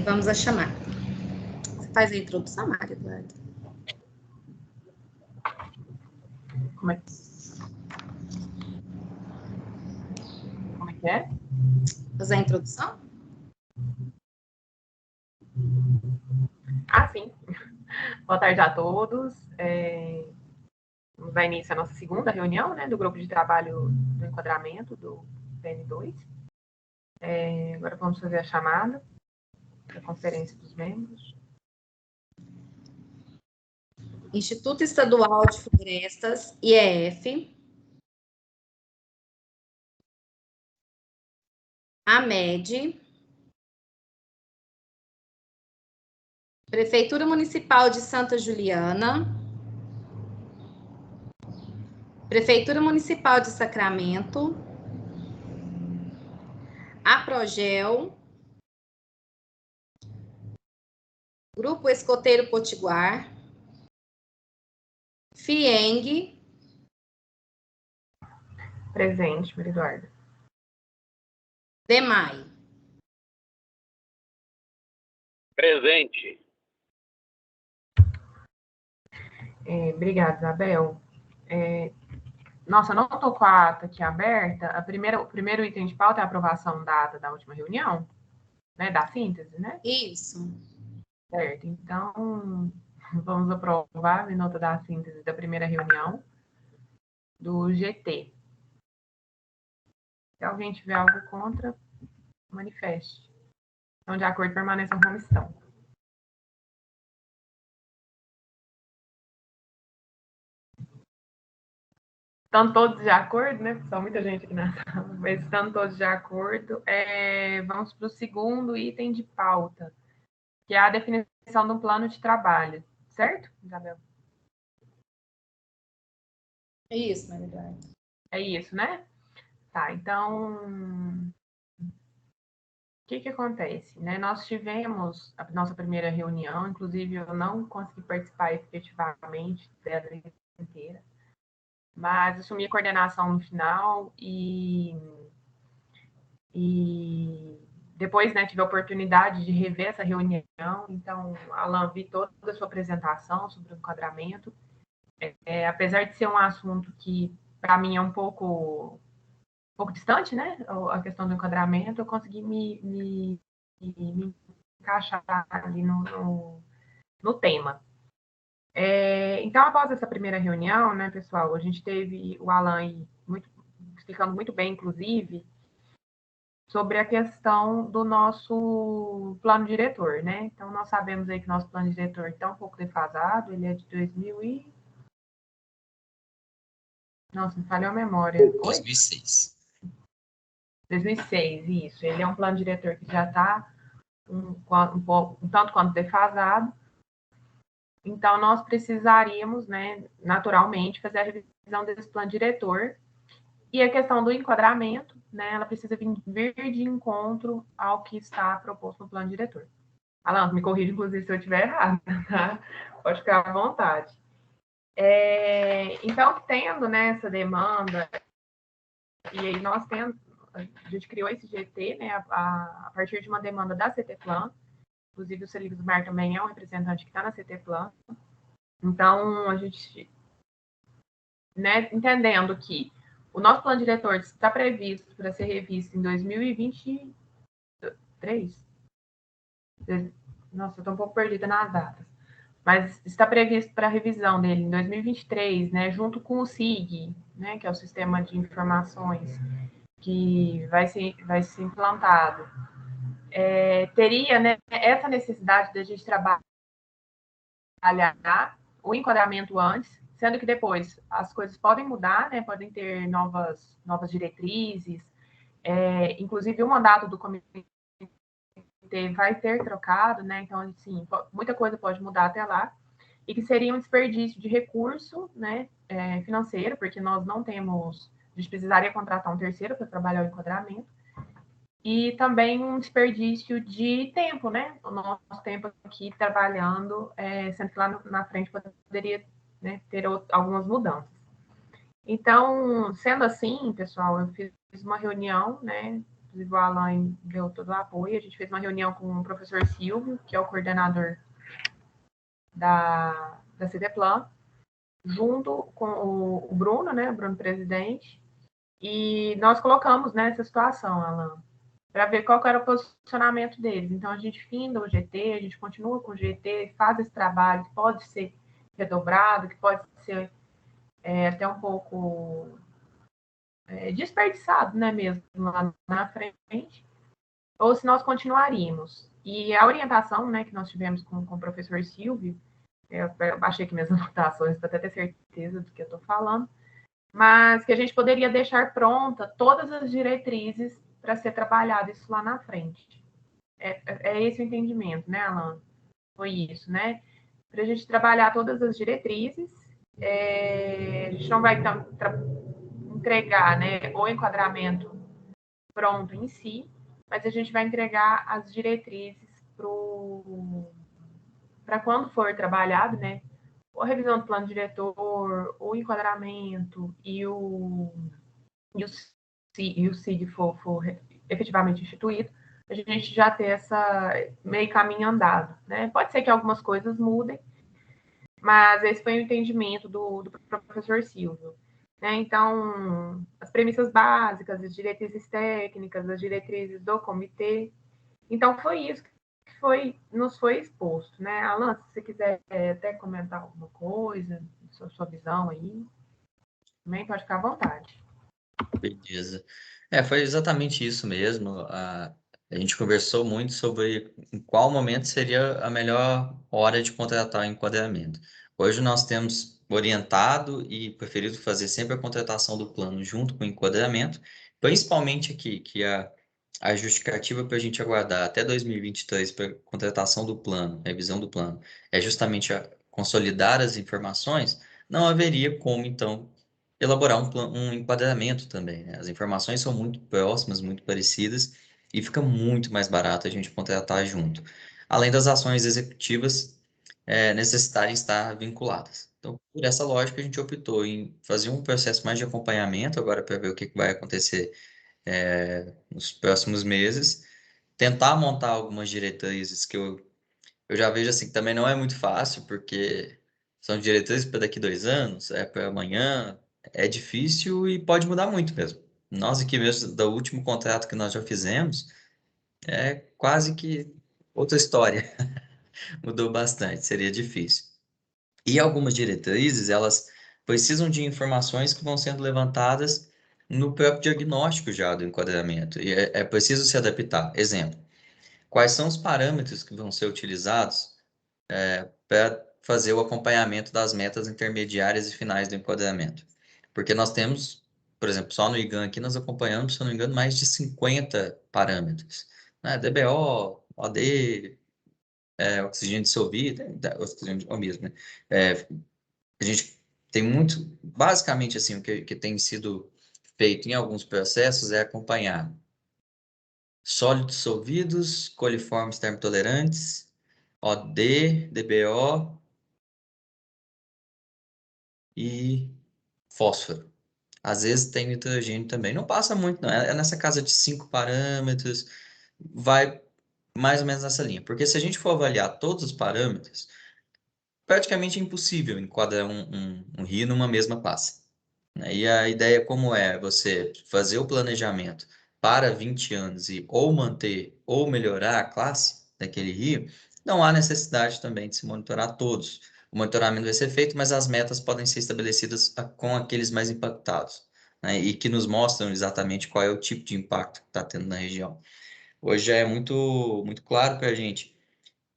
Vamos a chamar. Você faz a introdução, Maria Eduarda? Como é que é? Fazer a introdução? Ah, sim. Boa tarde a todos. Vamos dar início à nossa segunda reunião, né, do grupo de trabalho do enquadramento do PN2. Agora vamos fazer a chamada da conferência dos membros. Instituto Estadual de Florestas, IEF. AMED. Prefeitura Municipal de Santa Juliana. Prefeitura Municipal de Sacramento. APROGEL. Grupo Escoteiro Potiguar. FIENG. Presente, Maria Eduarda. DEMAI. Presente. Obrigada, Isabel. Nossa, eu não estou com a ata aqui aberta. O primeiro item de pauta é a aprovação da ata da última reunião, né, da síntese, né? Isso. Certo, então vamos aprovar a minuta da síntese da primeira reunião do GT. Se alguém tiver algo contra, manifeste. Então, de acordo, permaneçam como estão. Estão todos de acordo, né? São muita gente aqui na sala, mas estão todos de acordo. Vamos para o segundo item de pauta, que é a definição de um plano de trabalho. Certo, Isabel? É isso, Maria Eduarda. É isso, né? Tá, então, o que acontece, né? Nós tivemos a nossa primeira reunião, inclusive eu não consegui participar efetivamente dela inteira, mas assumi a coordenação no final e depois, né, tive a oportunidade de rever essa reunião. Então, Alan, vi toda a sua apresentação sobre o enquadramento. Apesar de ser um assunto que, para mim, é um pouco distante, né, a questão do enquadramento, eu consegui me encaixar ali no tema. Então, após essa primeira reunião, né, pessoal, a gente teve o Alan aí explicando muito bem, inclusive, sobre a questão do nosso plano diretor, né? Então, nós sabemos aí que nosso plano diretor está um pouco defasado, ele é de 2000 e... Nossa, me falhou a memória. 2006. 2006, isso. Ele é um plano diretor que já está um tanto quanto defasado. Então, nós precisaríamos, né, naturalmente, fazer a revisão desse plano diretor. E a questão do enquadramento, né, ela precisa vir de encontro ao que está proposto no plano diretor. Alan, me corrija, inclusive, se eu estiver errado, tá? Pode ficar à vontade. Então, tendo, né, essa demanda, e aí nós temos, a gente criou esse GT, né, a partir de uma demanda da CT Plan, inclusive o Seligmar também é um representante que está na CT Plan. Então, a gente, né, entendendo que o nosso plano diretor está previsto para ser revisto em 2023. Nossa, eu estou um pouco perdida nas datas. Mas está previsto para a revisão dele em 2023, né, junto com o SIG, né, que é o Sistema de Informações, que vai ser implantado. Teria, né, essa necessidade de a gente trabalhar o enquadramento antes, sendo que depois as coisas podem mudar, né, podem ter novas diretrizes, inclusive o mandato do comitê vai ter trocado, né, então, assim, muita coisa pode mudar até lá, e que seria um desperdício de recurso, né, financeiro, porque nós não temos, a gente precisaria contratar um terceiro para trabalhar o enquadramento, e também um desperdício de tempo, né, o nosso tempo aqui trabalhando, sendo que lá na frente poderia, né, ter algumas mudanças. Então, sendo assim, pessoal, eu fiz uma reunião, né, inclusive o Alan deu todo o apoio. A gente fez uma reunião com o professor Silvio, que é o coordenador da CDPlan, junto com o Bruno, né, o Bruno presidente, e nós colocamos nessa situação, Alan, para ver qual era o posicionamento deles. Então, a gente finda o GT, a gente continua com o GT, faz esse trabalho que pode ser redobrado, que pode ser até um pouco desperdiçado, né, mesmo, lá na frente, ou se nós continuaríamos. E a orientação, né, que nós tivemos com o professor Silvio, eu baixei aqui minhas anotações para até ter certeza do que eu estou falando, mas que a gente poderia deixar pronta todas as diretrizes para ser trabalhado isso lá na frente. É esse o entendimento, né, Alan? Foi isso, né? Para a gente trabalhar todas as diretrizes, a gente não vai entregar, né, o enquadramento pronto em si, mas a gente vai entregar as diretrizes para quando for trabalhado, né, a revisão do plano diretor, o enquadramento e o CID for efetivamente instituído, a gente já ter essa meio caminho andado, né? Pode ser que algumas coisas mudem, mas esse foi o entendimento do professor Silvio. Né? Então, as premissas básicas, as diretrizes técnicas, as diretrizes do comitê. Então, foi isso que nos foi exposto. Né? Alan, se você quiser até comentar alguma coisa, sua visão aí, também pode ficar à vontade. Beleza. Foi exatamente isso mesmo. A gente conversou muito sobre em qual momento seria a melhor hora de contratar o enquadramento. Hoje nós temos orientado e preferido fazer sempre a contratação do plano junto com o enquadramento, principalmente aqui, que a justificativa para a gente aguardar até 2023 para a contratação do plano, revisão do plano, é justamente consolidar as informações, não haveria como, então, elaborar um enquadramento também, né? As informações são muito próximas, muito parecidas, e fica muito mais barato a gente contratar junto. Além das ações executivas necessitarem estar vinculadas. Então, por essa lógica, a gente optou em fazer um processo mais de acompanhamento agora para ver o que vai acontecer nos próximos meses, tentar montar algumas diretrizes que eu já vejo assim que também não é muito fácil, porque são diretrizes para daqui 2 anos, é para amanhã, é difícil e pode mudar muito mesmo. Nós aqui mesmo, do último contrato que nós já fizemos, é quase que outra história. Mudou bastante, seria difícil. E algumas diretrizes, elas precisam de informações que vão sendo levantadas no próprio diagnóstico já do enquadramento. E é preciso se adaptar. Exemplo, quais são os parâmetros que vão ser utilizados para fazer o acompanhamento das metas intermediárias e finais do enquadramento? Porque nós temos, por exemplo, só no IGAN aqui nós acompanhamos, se eu não me engano, mais de 50 parâmetros, né? DBO, OD, oxigênio dissolvido, oxigênio o mesmo, né? A gente tem muito, basicamente assim, o que tem sido feito em alguns processos é acompanhar sólidos dissolvidos, coliformes termotolerantes, OD, DBO e fósforo. Às vezes tem nitrogênio também. Não passa muito, não. É nessa casa de 5 parâmetros, vai mais ou menos nessa linha. Porque se a gente for avaliar todos os parâmetros, praticamente é impossível enquadrar um rio numa mesma classe, né? E a ideia como é você fazer o planejamento para 20 anos e ou manter ou melhorar a classe daquele rio, não há necessidade também de se monitorar todos. O monitoramento vai ser feito, mas as metas podem ser estabelecidas com aqueles mais impactados, né? E que nos mostram exatamente qual é o tipo de impacto que está tendo na região. Hoje já é muito claro para a gente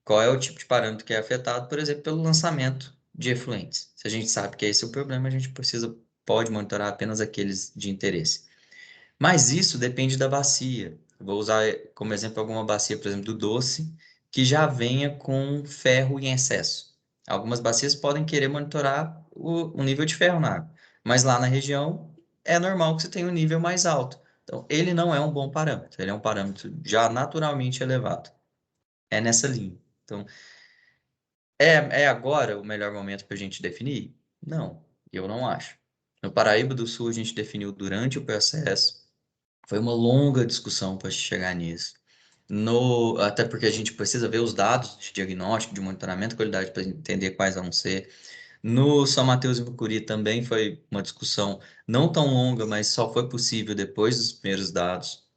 qual é o tipo de parâmetro que é afetado, por exemplo, pelo lançamento de efluentes. Se a gente sabe que esse é o problema, a gente pode monitorar apenas aqueles de interesse. Mas isso depende da bacia. Vou usar como exemplo alguma bacia, por exemplo, do Doce, que já venha com ferro em excesso. Algumas bacias podem querer monitorar o nível de ferro na água, mas lá na região é normal que você tenha um nível mais alto. Então, ele não é um bom parâmetro, ele é um parâmetro já naturalmente elevado. É nessa linha. Então, é agora o melhor momento para a gente definir? Não, eu não acho. No Paraíba do Sul, a gente definiu durante o processo, Foi uma longa discussão para chegar nisso. Até porque a gente precisa ver os dados de diagnóstico, de monitoramento de qualidade para entender quais vão ser. No São Mateus e Mucuri também foi uma discussão não tão longa, mas só foi possível depois dos primeiros dados.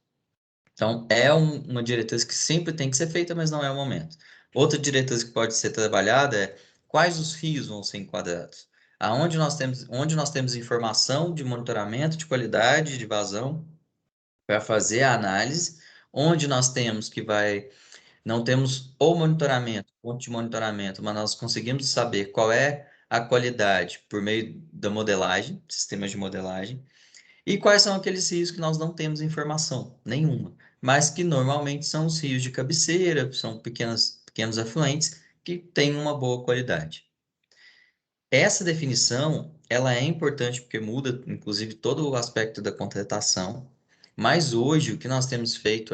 Então, é uma diretriz que sempre tem que ser feita, mas não é o momento. Outra diretriz que pode ser trabalhada é quais os rios vão ser enquadrados. Onde nós temos informação de monitoramento de qualidade, de vazão, para fazer a análise, onde nós temos não temos o monitoramento, ponto de monitoramento, mas nós conseguimos saber qual é a qualidade por meio da modelagem, sistemas de modelagem, e quais são aqueles rios que nós não temos informação nenhuma, mas que normalmente são os rios de cabeceira, são pequenos afluentes que têm uma boa qualidade. Essa definição, ela é importante porque muda, inclusive, todo o aspecto da contratação, mas hoje o que nós temos feito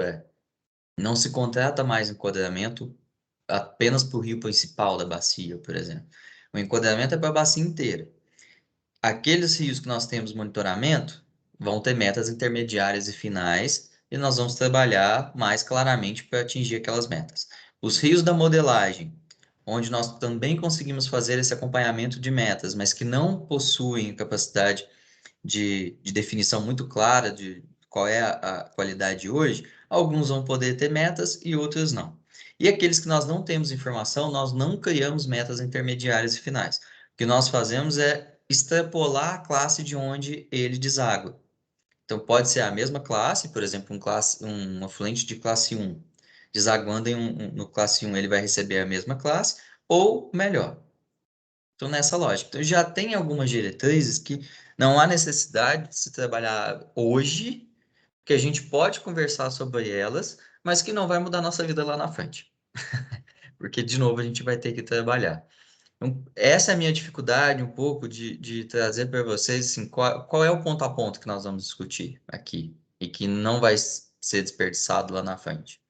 não se contrata mais enquadramento apenas para o rio principal da bacia, por exemplo. O enquadramento é para a bacia inteira. Aqueles rios que nós temos monitoramento vão ter metas intermediárias e finais, e nós vamos trabalhar mais claramente para atingir aquelas metas. Os rios da modelagem, onde nós também conseguimos fazer esse acompanhamento de metas, mas que não possuem capacidade de definição muito clara de qual é a qualidade hoje, alguns vão poder ter metas e outros não. E aqueles que nós não temos informação, nós não criamos metas intermediárias e finais. O que nós fazemos é extrapolar a classe de onde ele deságua. Então, pode ser a mesma classe, por exemplo, um afluente de classe 1, desaguando no classe 1, ele vai receber a mesma classe, ou melhor. Então, nessa lógica. Então, já tem algumas diretrizes que não há necessidade de se trabalhar hoje, que a gente pode conversar sobre elas, mas que não vai mudar a nossa vida lá na frente. Porque, de novo, a gente vai ter que trabalhar. Então, essa é a minha dificuldade um pouco de trazer para vocês assim, qual é o ponto a ponto que nós vamos discutir aqui e que não vai ser desperdiçado lá na frente.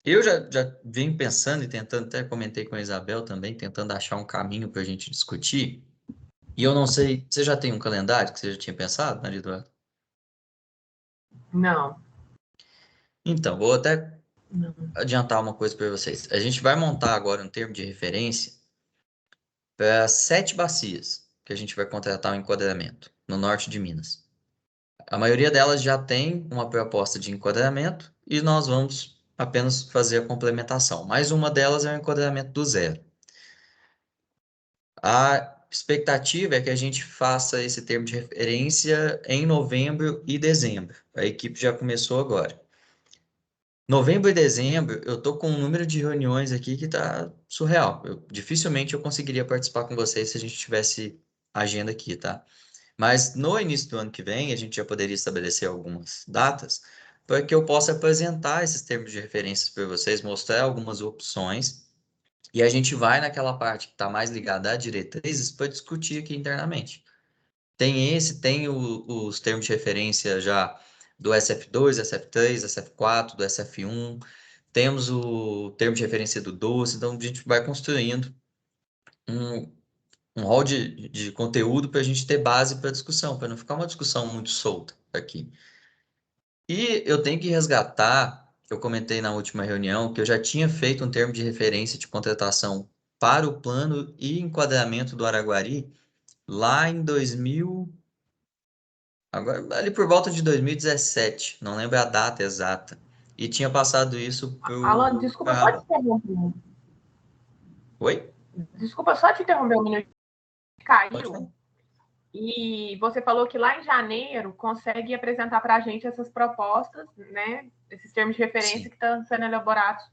Eu já venho pensando e tentando, até comentei com a Isabel também, tentando achar um caminho para a gente discutir. E eu não sei, você já tem um calendário que você já tinha pensado, Maria Eduarda? Não. Então, vou até Não. adiantar uma coisa para vocês. A gente vai montar agora um termo de referência para 7 bacias que a gente vai contratar um enquadramento no norte de Minas. A maioria delas já tem uma proposta de enquadramento e nós vamos apenas fazer a complementação. Mais uma delas é o enquadramento do zero. A expectativa é que a gente faça esse termo de referência em novembro e dezembro. A equipe já começou agora. Novembro e dezembro, eu tô com um número de reuniões aqui que tá surreal. Dificilmente eu conseguiria participar com vocês se a gente tivesse agenda aqui, tá? Mas no início do ano que vem, a gente já poderia estabelecer algumas datas para que eu possa apresentar esses termos de referências para vocês, mostrar algumas opções, e a gente vai naquela parte que está mais ligada a diretrizes para discutir aqui internamente. Tem os termos de referência já do SF2, SF3, SF4, do SF1, temos o termo de referência do doce, então a gente vai construindo um, um rol de conteúdo para a gente ter base para discussão, para não ficar uma discussão muito solta aqui. E eu tenho que resgatar, eu comentei na última reunião, que eu já tinha feito um termo de referência de contratação para o plano e enquadramento do Araguari lá em 2000, agora, ali por volta de 2017, não lembro a data exata. E tinha passado isso Alan, desculpa só te interromper. Oi? Desculpa só te interromper um minuto. Pode falar. Caiu. E você falou que lá em janeiro consegue apresentar para a gente essas propostas, né? Esses termos de referência Sim. que estão sendo elaborados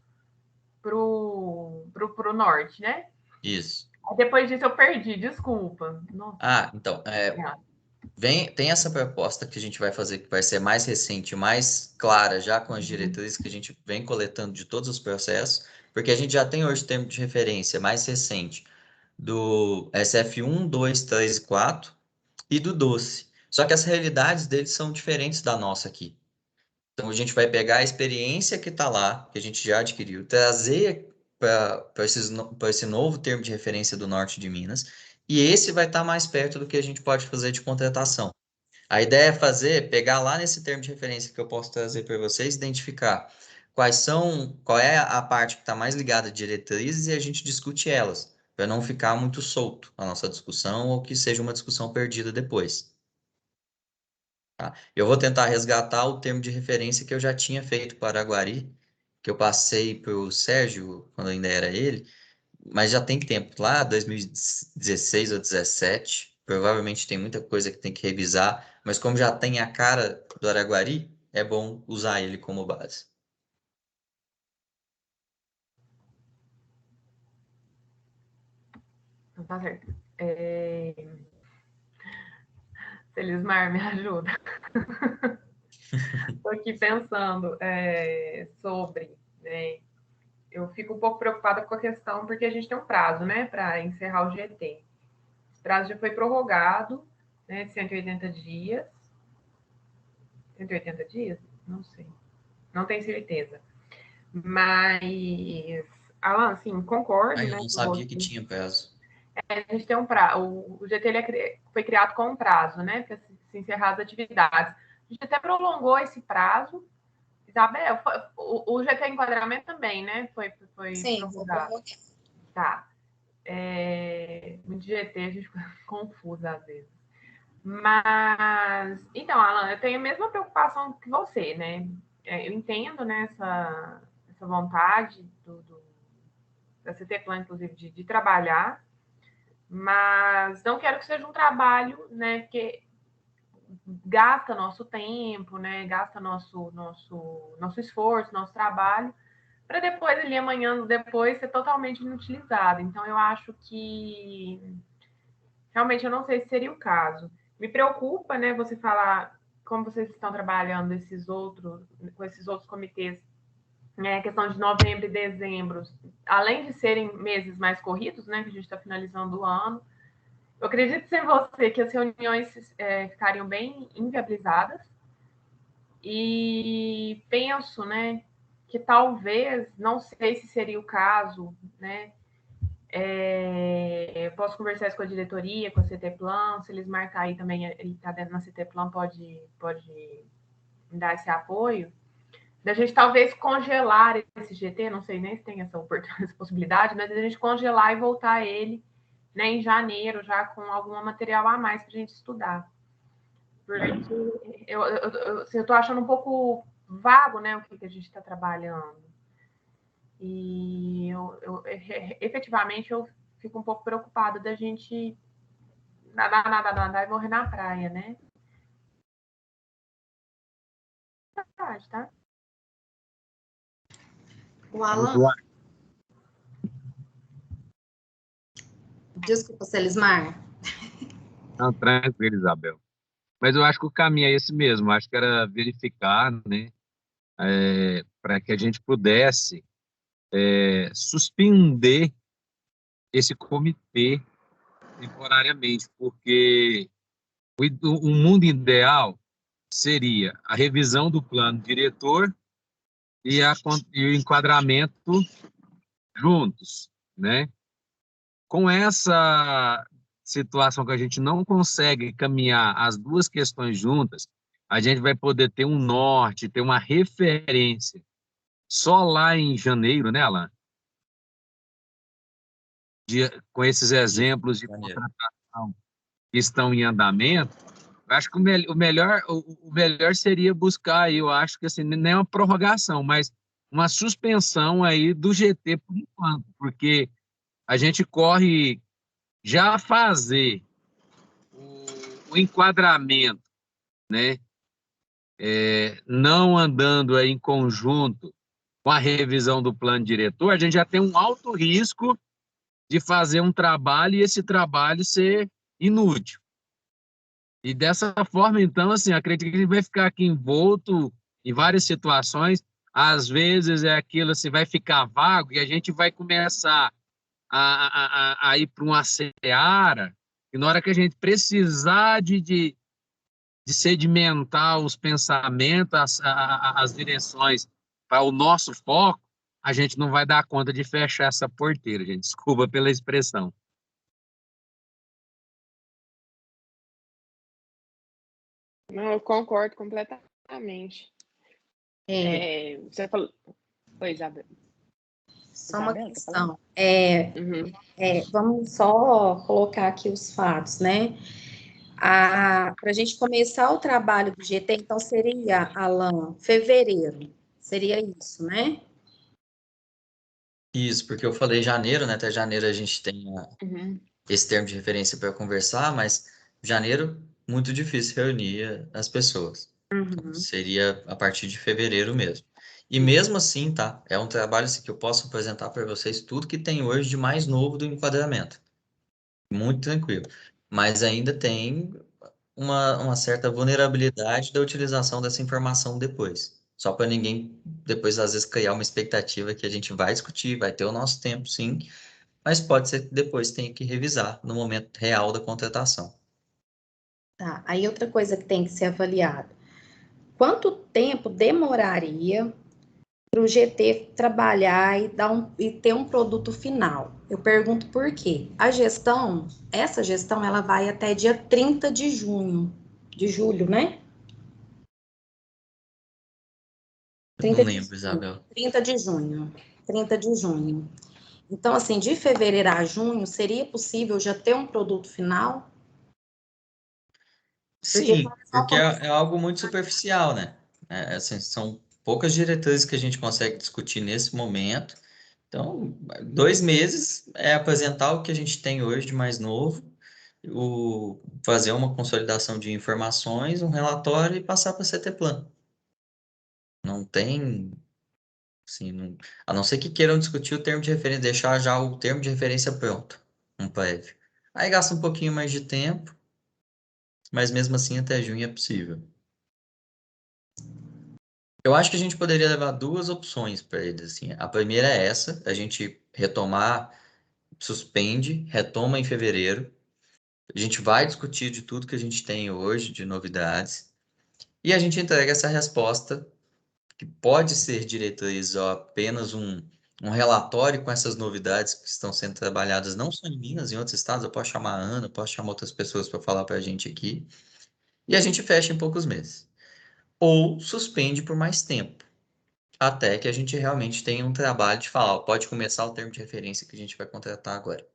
para o norte, né? Isso. Depois disso eu perdi, desculpa. Então, tem essa proposta que a gente vai fazer, que vai ser mais recente, mais clara, já com as diretrizes que a gente vem coletando de todos os processos, porque a gente já tem hoje termo de referência mais recente do SF1, 2, 3 e 4 e do doce. Só que as realidades deles são diferentes da nossa aqui. Então a gente vai pegar a experiência que está lá, que a gente já adquiriu, trazer para esse novo termo de referência do norte de Minas, e esse vai estar mais perto do que a gente pode fazer de contratação. A ideia é pegar lá nesse termo de referência que eu posso trazer para vocês, identificar qual é a parte que está mais ligada a diretrizes e a gente discute elas, para não ficar muito solto a nossa discussão ou que seja uma discussão perdida depois. Tá? Eu vou tentar resgatar o termo de referência que eu já tinha feito para Araguari, que eu passei para o Sérgio, quando ainda era ele, mas já tem tempo, lá 2016 ou 2017, provavelmente tem muita coisa que tem que revisar, mas como já tem a cara do Araguari, é bom usar ele como base. Então, tá certo. Selismar, me ajuda. Estou aqui pensando sobre, né, eu fico um pouco preocupada com a questão, porque a gente tem um prazo, né, para encerrar o GT. Esse prazo já foi prorrogado, né, 180 dias. 180 dias? Não sei. Não tenho certeza. Mas, Alan, assim, concordo, Ah, eu né, não com sabia que você. tinha prazo. A gente tem um prazo. O GT foi criado com um prazo, né, para se encerrar as atividades. A gente até prolongou esse prazo. Isabel, o GT Enquadramento também, né? Foi Sim, vou prorrogado. prorrogar. Tá. Muito GT, a gente fica confusa às vezes. Mas, então, Alan, eu tenho a mesma preocupação que você, né? Eu entendo, né, essa vontade da CT Plan, inclusive, de trabalhar, mas não quero que seja um trabalho, né, que gasta nosso tempo, né, gasta nosso esforço, nosso trabalho, para depois, ali, amanhã depois, ser totalmente inutilizado. Então, eu acho que realmente eu não sei se seria o caso. Me preocupa, né, você falar como vocês estão trabalhando com esses outros comitês, né, a questão de novembro e dezembro, além de serem meses mais corridos, né, que a gente está finalizando o ano, eu acredito sem você que as reuniões ficariam bem inviabilizadas e penso, né, que talvez, não sei se seria o caso, né, eu posso conversar isso com a diretoria, com a CT Plan, se eles marcarem aí também, ele está dentro na CT Plan, pode me dar esse apoio, da gente talvez congelar esse GT, não sei nem se tem essa possibilidade, mas a gente congelar e voltar ele, né, em janeiro, já com algum material a mais para a gente estudar. Porque eu estou achando um pouco vago, né, o que a gente está trabalhando. E efetivamente eu fico um pouco preocupada da gente nadar e morrer na praia, né? Verdade, tá? O Alan, desculpa, Selismar. Não, tranquilo, Isabel. Mas eu acho que o caminho é esse mesmo. Acho que era verificar, né, para que a gente pudesse suspender esse comitê temporariamente, porque o mundo ideal seria a revisão do plano diretor e o enquadramento juntos, né? Com essa situação que a gente não consegue caminhar as duas questões juntas, a gente vai poder ter um norte, ter uma referência. Só lá em janeiro, né, Alan? Com esses exemplos de Maneiro. contratação que estão em andamento, eu acho que o melhor seria buscar aí, eu acho que assim, nem uma prorrogação, mas uma suspensão aí do GT por enquanto, porque a gente corre já a fazer o enquadramento, né, não andando aí em conjunto com a revisão do plano diretor, a gente já tem um alto risco de fazer um trabalho e esse trabalho ser inútil. E dessa forma, então, assim, acredito que a gente vai ficar aqui envolto em várias situações. Às vezes é aquilo assim, vai ficar vago e a gente vai começar a ir para uma seara, e na hora que a gente precisar de sedimentar os pensamentos, as direções para o nosso foco, a gente não vai dar conta de fechar essa porteira, gente. Desculpa pela expressão. Não, eu concordo completamente. Você falou. Oi, Isabel. Só uma Isabela, tá questão. Uhum. Vamos só colocar aqui os fatos, né? Para a gente começar o trabalho do GT, então seria, Alan, fevereiro. Seria isso, né? Isso, porque eu falei janeiro, né? Até janeiro a gente tem Uhum. esse termo de referência para conversar, mas janeiro, muito difícil reunir as pessoas. Então, seria a partir de fevereiro mesmo. E mesmo assim, tá? É um trabalho assim, que eu posso apresentar para vocês tudo que tem hoje de mais novo do enquadramento. Muito tranquilo. Mas ainda tem uma certa vulnerabilidade da utilização dessa informação depois. Só para ninguém depois, às vezes, criar uma expectativa que a gente vai discutir, vai ter o nosso tempo, sim, mas pode ser que depois tenha que revisar no momento real da contratação. Tá. Aí outra coisa que tem que ser avaliada. Quanto tempo demoraria para o GT trabalhar e ter um produto final? Eu pergunto por quê. Essa gestão, ela vai até dia 30 de julho, né? Não lembro, Isabel. 30 de junho. 30 de junho. Então, assim, de fevereiro a junho, seria possível já ter um produto final? Sim, porque é algo muito superficial, né? Assim, são poucas diretrizes que a gente consegue discutir nesse momento. Então, 2 meses é apresentar o que a gente tem hoje de mais novo, fazer uma consolidação de informações, um relatório e passar para a CT Plan. Não tem, assim, a não ser que queiram discutir o termo de referência, deixar já o termo de referência pronto, um prévio. Aí gasta um pouquinho mais de tempo, mas mesmo assim até junho é possível. Eu acho que a gente poderia levar duas opções para eles, assim. A primeira é essa, a gente retomar, suspende, retoma em fevereiro. A gente vai discutir de tudo que a gente tem hoje, de novidades, e a gente entrega essa resposta, que pode ser diretriz ou apenas um relatório com essas novidades que estão sendo trabalhadas não só em Minas, em outros estados. Eu posso chamar a Ana, posso chamar outras pessoas para falar para a gente aqui, e a gente fecha em poucos meses. Ou suspende por mais tempo, até que a gente realmente tenha um trabalho de falar, ó, pode começar o termo de referência que a gente vai contratar agora.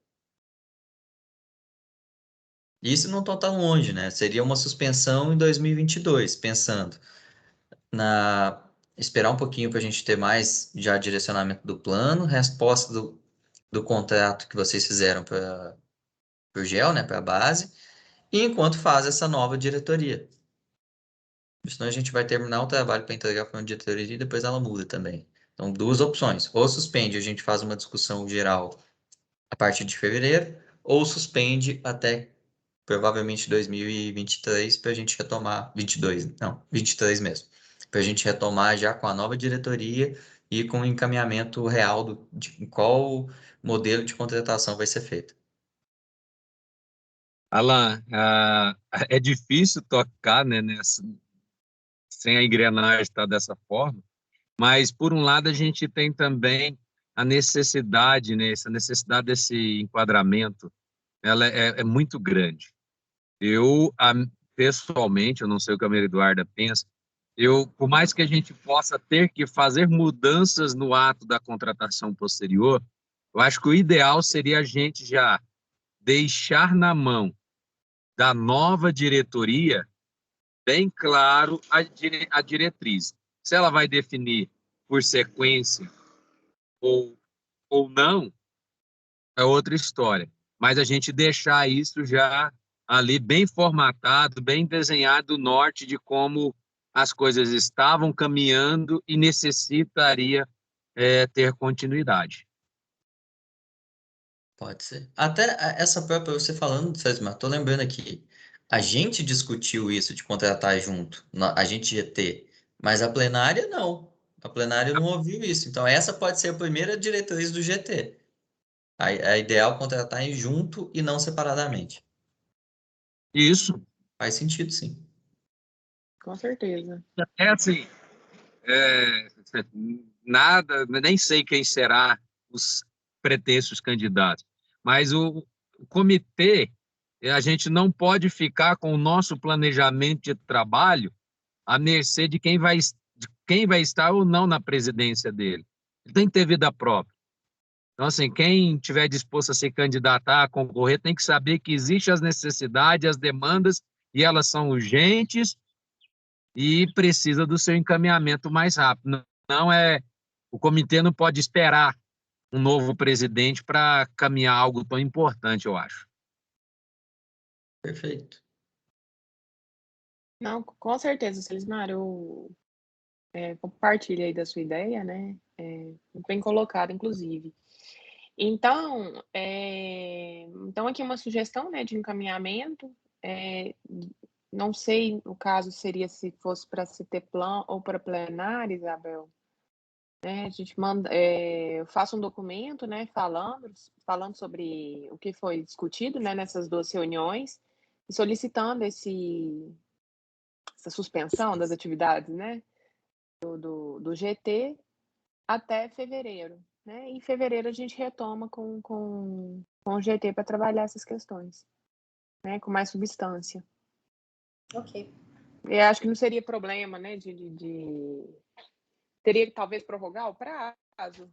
Isso não está tão longe, né? Seria uma suspensão em 2022, pensando esperar um pouquinho para a gente ter mais já direcionamento do plano, resposta do contrato que vocês fizeram para o GEL, né, para a base, e enquanto faz essa nova diretoria. Senão a gente vai terminar o trabalho para entregar para uma diretoria e depois ela muda também. Então, duas opções. Ou suspende, a gente faz uma discussão geral a partir de fevereiro, ou suspende até provavelmente 2023 para a gente retomar, 22, não, 23 mesmo, para a gente retomar já com a nova diretoria e com o encaminhamento real de qual modelo de contratação vai ser feito. Alan, é difícil tocar, né, sem a engrenagem estar dessa forma, mas, por um lado, a gente tem também a necessidade, né, essa necessidade desse enquadramento, ela é muito grande. Pessoalmente, eu não sei o que a Maria Eduarda pensa, por mais que a gente possa ter que fazer mudanças no ato da contratação posterior, eu acho que o ideal seria a gente já deixar na mão da nova diretoria bem claro a diretriz. Se ela vai definir por sequência ou não, é outra história. Mas a gente deixar isso já ali bem formatado, bem desenhado o norte de como as coisas estavam caminhando e necessitaria ter continuidade. Pode ser. Até essa própria, você falando, César, tô lembrando aqui, a gente discutiu isso de contratar junto, a gente GT, mas a plenária não. A plenária não ouviu isso. Então, essa pode ser a primeira diretriz do GT. É ideal contratar em junto e não separadamente. Isso. Faz sentido, sim. Com certeza. É assim, nada, nem sei quem será os pretensos candidatos, mas o comitê a gente não pode ficar com o nosso planejamento de trabalho à mercê de quem vai estar ou não na presidência dele. Ele tem que ter vida própria. Então, assim, quem tiver disposto a se candidatar, a concorrer, tem que saber que existem as necessidades, as demandas, e elas são urgentes e precisa do seu encaminhamento mais rápido. O comitê não pode esperar um novo presidente para caminhar algo tão importante, eu acho. Perfeito. Não, com certeza, Celismar, eu compartilho aí da sua ideia, né? Bem colocado, inclusive. Então, então aqui uma sugestão, né, de encaminhamento. Não sei, no caso, seria se fosse para CTPlan ou para plenária, Isabel. Né, a gente manda, eu faço um documento, né, falando sobre o que foi discutido, né, nessas 2 reuniões e solicitando essa suspensão das atividades, né, do GT até fevereiro, né? Em fevereiro a gente retoma com o GT para trabalhar essas questões, né, com mais substância. Ok. Eu acho que não seria problema, né, teria que talvez prorrogar o prazo.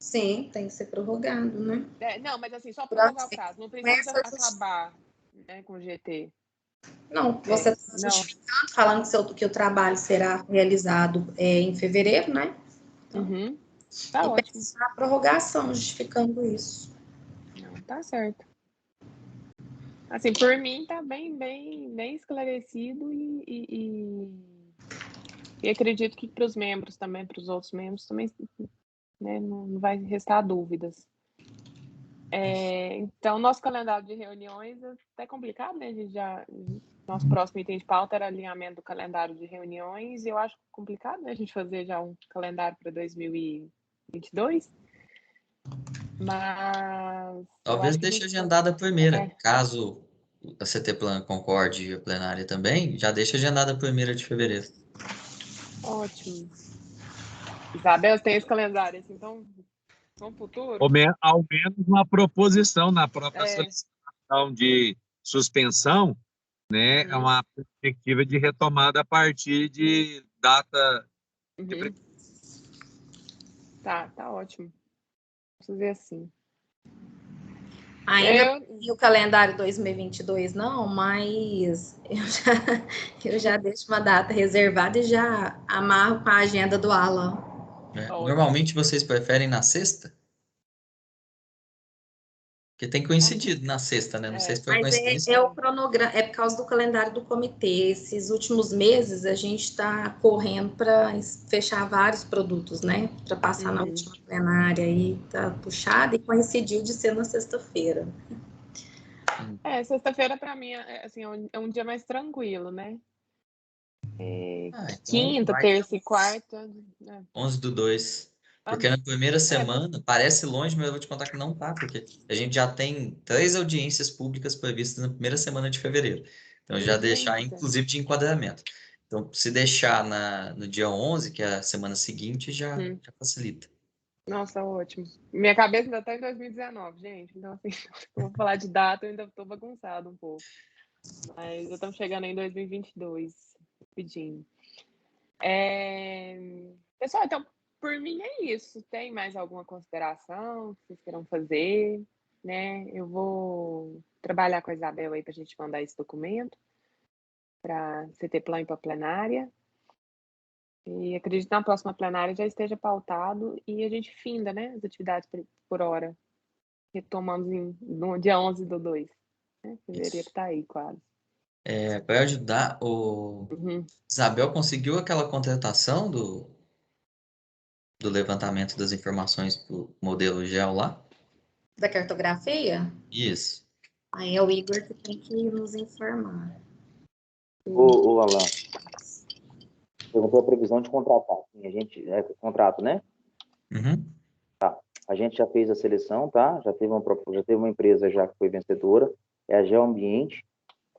Sim, tem que ser prorrogado, né? Não, mas assim, só prorrogar o prazo, não precisa acabar, né, com o GT. Não, você está justificando, falando que o trabalho será realizado em fevereiro, né? Então, tá ótimo. A prorrogação, justificando isso. Não, tá certo. Assim, por mim, tá bem esclarecido e acredito que para os membros também, para os outros membros também, né, não vai restar dúvidas. Então, nosso calendário de reuniões é até complicado, né? Nosso próximo item de pauta era alinhamento do calendário de reuniões, e eu acho complicado, né, a gente fazer já um calendário para 2022, mas... Talvez deixe agendada a primeira, caso a CTPlan concorde e a plenária também, já deixa agendada a 1ª de fevereiro. Ótimo. Isabel, tem esse calendário, assim, então, no futuro... Ao menos uma proposição na própria solicitação de suspensão, né? É uma perspectiva de retomada a partir de data... Tá ótimo. Vamos fazer assim. Ainda não vi o calendário 2022, não, mas eu já deixo uma data reservada e já amarro com a agenda do Alan. Normalmente vocês preferem na sexta? Porque tem coincidido na sexta, né? Não sei se foi coincidência. Mas o cronograma, é por causa do calendário do comitê. Esses últimos meses a gente está correndo para fechar vários produtos, né? Para passar na última plenária aí, tá puxado, e coincidiu de ser na sexta-feira. Sexta-feira para mim assim, é um dia mais tranquilo, né? Então, quinta, terça e quarta. 11/2. Porque na primeira semana, parece longe, mas eu vou te contar que não tá, porque a gente já tem 3 audiências públicas previstas na primeira semana de fevereiro. Então, já deixar, inclusive, de enquadramento. Então, se deixar no dia 11, que é a semana seguinte, já facilita. Nossa, ótimo. Minha cabeça ainda está em 2019, gente. Então, assim, vou falar de data, eu ainda estou bagunçado um pouco. Mas já estamos chegando em 2022, pedindo. Pessoal, então, por mim é isso. Tem mais alguma consideração que vocês queiram fazer? Né? Eu vou trabalhar com a Isabel aí para a gente mandar esse documento para CTPlan e para a plenária. E acredito que na próxima plenária já esteja pautado e a gente finda, né, as atividades por hora. Retomamos no dia 11/2. Né? Fevereiro está aí quase. Para ajudar, o Isabel conseguiu aquela contratação do levantamento das informações para o modelo GEL lá? Da cartografia? Isso. Aí é o Igor que tem que nos informar. Ô Alan, perguntou a previsão de contratar. A gente, contrato, né? Tá. A gente já fez a seleção, tá? Já teve uma empresa já que foi vencedora, é a Geoambiente,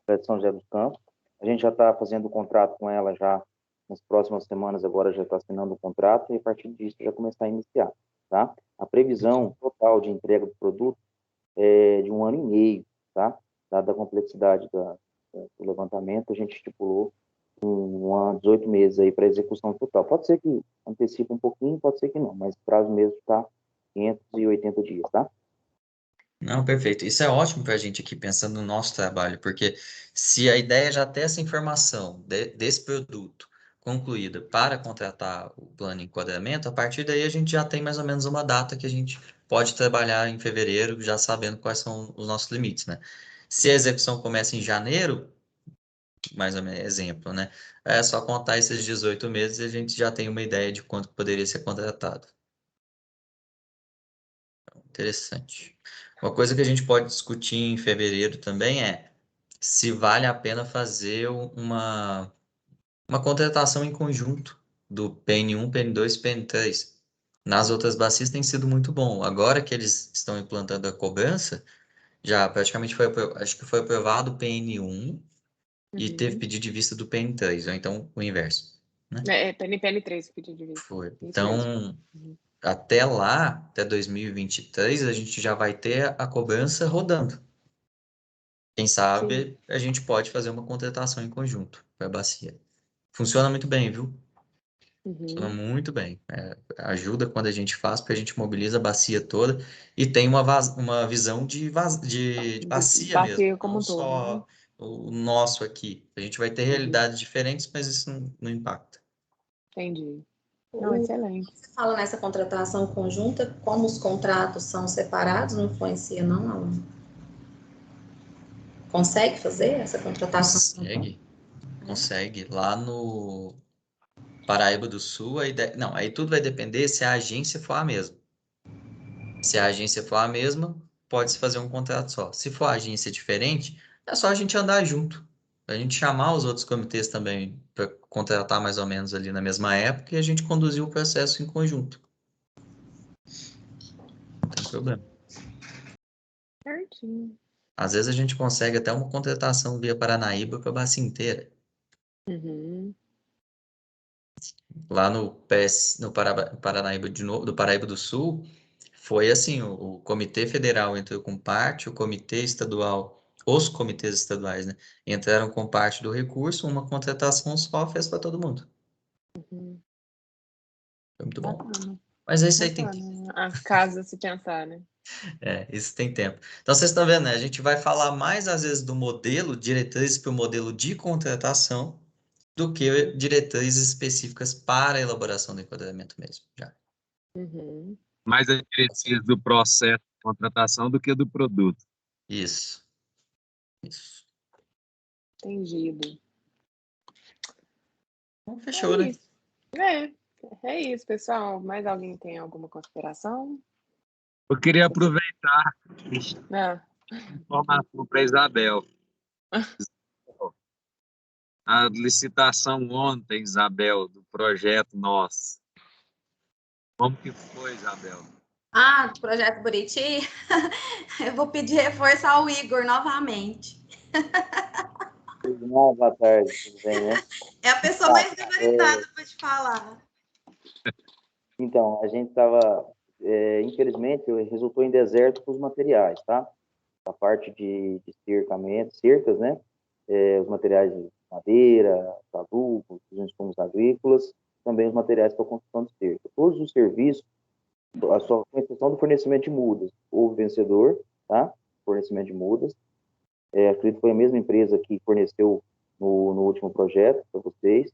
de São José dos Campos. A gente já está fazendo o contrato com ela já nas próximas semanas, agora já está assinando o contrato e a partir disso já começar a iniciar, tá? A previsão total de entrega do produto é de 1 ano e meio, tá? dada a complexidade do levantamento, a gente estipulou 18 meses aí para execução total. Pode ser que antecipe um pouquinho, pode ser que não, mas o prazo mesmo está 580 dias, tá? Não, perfeito. Isso é ótimo para a gente aqui, pensando no nosso trabalho, porque se a ideia já ter essa informação desse produto concluída para contratar o plano de enquadramento, a partir daí a gente já tem mais ou menos uma data que a gente pode trabalhar em fevereiro, já sabendo quais são os nossos limites, né? Se a execução começa em janeiro, mais ou menos exemplo, né? É só contar esses 18 meses e a gente já tem uma ideia de quanto poderia ser contratado. Interessante. Uma coisa que a gente pode discutir em fevereiro também é se vale a pena fazer uma contratação em conjunto do PN1, PN2 e PN3. Nas outras bacias tem sido muito bom. Agora que eles estão implantando a cobrança, já praticamente acho que foi aprovado o PN1 e teve pedido de vista do PN3, ou então o inverso, né? PN3 pedido de vista. Foi. Isso Então, mesmo. até lá, até 2023, a gente já vai ter a cobrança rodando. Quem sabe a gente pode fazer uma contratação em conjunto para a bacia. Funciona muito bem, viu? Funciona muito bem. Ajuda quando a gente faz, porque a gente mobiliza a bacia toda e tem uma visão de bacia mesmo, Bacia como não um todo, né? só o nosso aqui. A gente vai ter realidades diferentes, mas isso não impacta. Entendi. Não, excelente. Você fala nessa contratação conjunta, como os contratos são separados, não influencia, não? Consegue fazer essa contratação? Consegue. Lá no Paraíba do Sul, não, aí tudo vai depender se a agência for a mesma. Se a agência for a mesma, pode-se fazer um contrato só. Se for a agência diferente, é só a gente andar junto. A gente chamar os outros comitês também para contratar mais ou menos ali na mesma época e a gente conduzir o processo em conjunto. Não tem problema. Certinho. Às vezes a gente consegue até uma contratação via Paranaíba para a bacia inteira. Lá no Paranaíba do Paraíba do Sul, foi assim, o Comitê Federal entrou com parte, o Comitê Estadual, os comitês estaduais, né, entraram com parte do recurso, uma contratação só fez para todo mundo. Foi muito bom. Bacana. Mas isso aí tem A casa se pensar, né? isso tem tempo. Então, vocês estão vendo, né? A gente vai falar mais, às vezes, do modelo, diretrizes para o modelo de contratação, do que diretrizes específicas para a elaboração do enquadramento mesmo, já. Mais a diretriz do processo de contratação do que do produto. Isso. Entendido. Então, fechou, né? É isso, pessoal. Mais alguém tem alguma consideração? Eu queria aproveitar informação para a Isabel. A licitação ontem, Isabel, do projeto nosso. Como que foi, Isabel? Do projeto Buriti? Eu vou pedir reforço ao Igor novamente. Boa tarde, tudo bem, né? É a pessoa mais gabaritada para te falar. Então, a gente estava, infelizmente, resultou em deserto com os materiais, tá? A parte de cercas, né? Os materiais de madeira, adubo, os insumos agrícolas, também os materiais para construção de cerca. Todos os serviços, com exceção do fornecimento de mudas, houve vencedor, tá? Fornecimento de mudas. Acredito que foi a mesma empresa que forneceu no último projeto para vocês.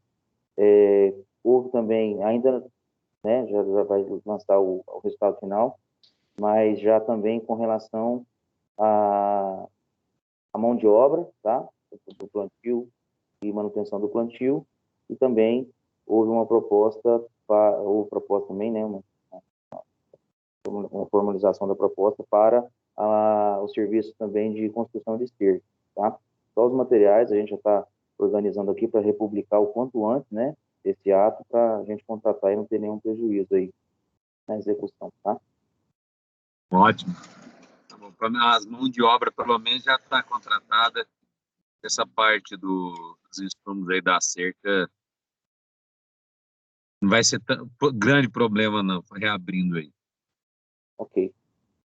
Houve também, ainda, né, já vai lançar o resultado final, mas já também com relação à mão de obra, tá? Do plantio e manutenção do plantio, e também houve uma proposta, também, né, uma formalização da proposta para o serviço também de construção de cerca, tá? Só os materiais a gente já está organizando aqui para republicar o quanto antes, né, esse ato, para a gente contratar e não ter nenhum prejuízo aí na execução, tá? Ótimo. Tá bom. As mãos de obra, pelo menos, já está contratada. Essa parte dos insumos aí da cerca não vai ser tão grande problema, não, reabrindo aí. Ok.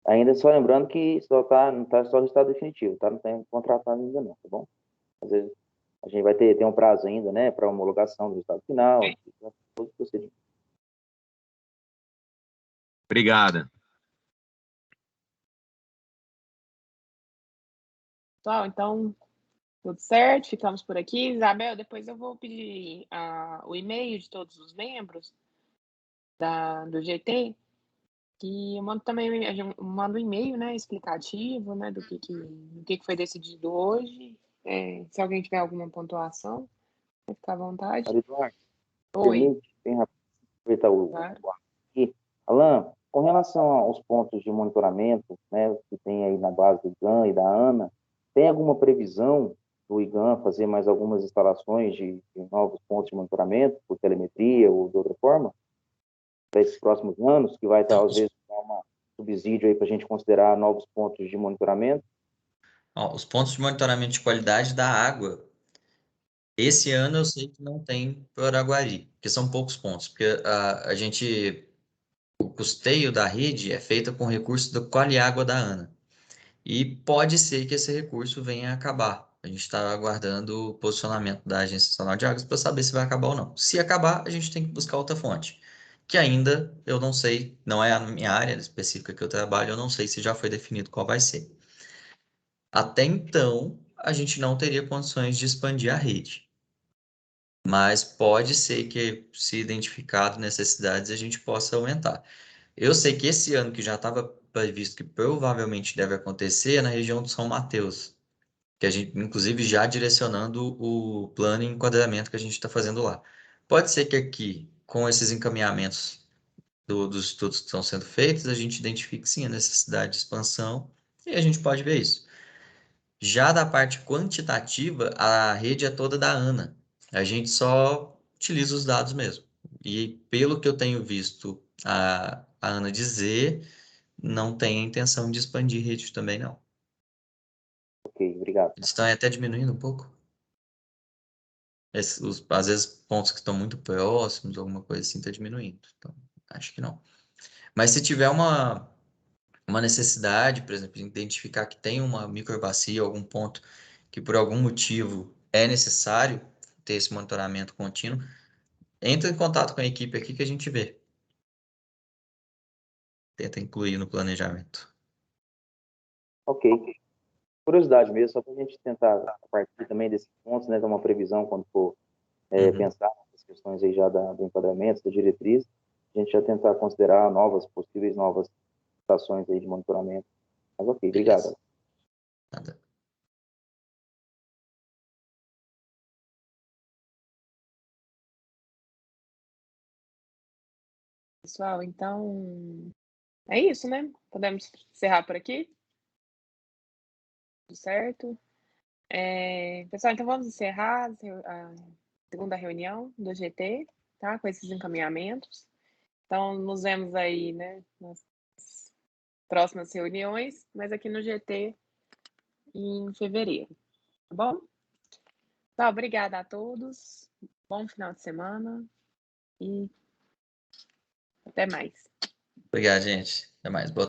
Ainda só lembrando que não está só no estado definitivo, tá? Não tem contratado ainda não, tá bom? Às vezes a gente vai ter um prazo ainda, né, para homologação do estado final, todo o procedimento. Obrigada. Pessoal, então, tudo certo, ficamos por aqui. Isabel, depois eu vou pedir o e-mail de todos os membros do GT, que eu mando também um e-mail, né, explicativo, né, do que foi decidido hoje. Se alguém tiver alguma pontuação, vai ficar à vontade. Eduardo, Oi. permite, bem rápido, aproveitar Claro. aqui. Alan, com relação aos pontos de monitoramento, né, que tem aí na base do IGAM e da ANA, tem alguma previsão do IGAM fazer mais algumas instalações de novos pontos de monitoramento, por telemetria ou de outra forma, para esses próximos anos, que vai talvez dar um subsídio aí para a gente considerar novos pontos de monitoramento? Os pontos de monitoramento de qualidade da água, esse ano eu sei que não tem para Araguari, porque são poucos pontos, porque o custeio da rede é feito com recurso do Qualiágua da ANA. E pode ser que esse recurso venha a acabar. A gente está aguardando o posicionamento da Agência Nacional de Águas para saber se vai acabar ou não. Se acabar, a gente tem que buscar outra fonte, que ainda eu não sei, não é a minha área específica que eu trabalho, eu não sei se já foi definido qual vai ser. Até então, a gente não teria condições de expandir a rede. Mas pode ser que, se identificado necessidades, a gente possa aumentar. Eu sei que esse ano, que já estava previsto que provavelmente deve acontecer, é na região do São Mateus, que a gente, inclusive, já direcionando o plano e enquadramento que a gente está fazendo lá. Pode ser que aqui, com esses encaminhamentos dos estudos que estão sendo feitos, a gente identifique sim a necessidade de expansão e a gente pode ver isso. Já da parte quantitativa, a rede é toda da ANA. A gente só utiliza os dados mesmo. E pelo que eu tenho visto a ANA dizer, não tem a intenção de expandir rede também, não. Ok, obrigado. Eles estão até diminuindo um pouco. Às vezes, pontos que estão muito próximos, alguma coisa assim, está diminuindo. Então, acho que não. Mas se tiver uma necessidade, por exemplo, de identificar que tem uma microbacia, algum ponto que por algum motivo é necessário ter esse monitoramento contínuo, entra em contato com a equipe aqui que a gente vê. Tenta incluir no planejamento. Ok. Curiosidade mesmo, só para a gente tentar, a partir também desses pontos, né, dar uma previsão quando for pensar nas questões aí já do enquadramento, da diretriz, a gente já tentar considerar possíveis novas estações aí de monitoramento. Mas ok, obrigado. Nada. Pessoal, então é isso, né? Podemos encerrar por aqui? Tudo certo? Pessoal, então vamos encerrar a segunda reunião do GT, tá? Com esses encaminhamentos. Então, nos vemos aí, né, nas próximas reuniões, mas aqui no GT em fevereiro, tá bom? Então, obrigada a todos, bom final de semana e até mais. Obrigado, gente. Até mais. Boa